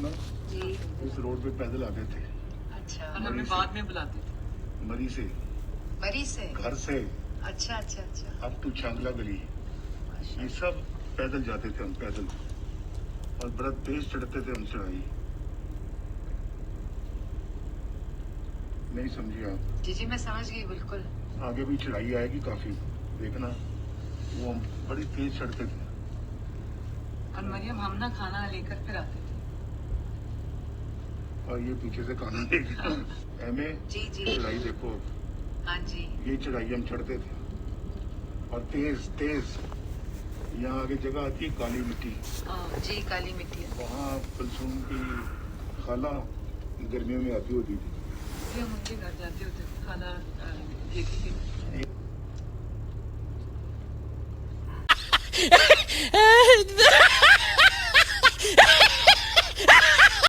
ना जी। इस रोड पे पैदल आते थे, अच्छा। और हमें बाद में बुलाते थे। मरी से, मरी से। घर से अच्छा अच्छा अच्छा। अब तो छांगला गली, ये माशाल्लाह। सब पैदल जाते थे हम, पैदल। और बड़ा तेज चढ़ते थे हम चढ़ाई। नहीं समझी आप? जी जी मैं समझ गई बिल्कुल। आगे भी चढ़ाई आएगी काफी, देखना। वो हम बड़ी तेज चढ़ते थे। और मरियम हम ना खाना लेकर फिर आते थे। और ये पीछे से खाना देख एमे जी जी। चढ़ाई देखो, हाँ जी। ये चढ़ाई हम चढ़ते थे और तेज तेज। यहाँ आगे जगह आती है काली मिट्टी, हाँ जी काली मिट्टी है। वहाँ कुलसूम की खाला गर्मियों में आती होती थी। फिर हम उनके घर जाते होते थे खाना लेके।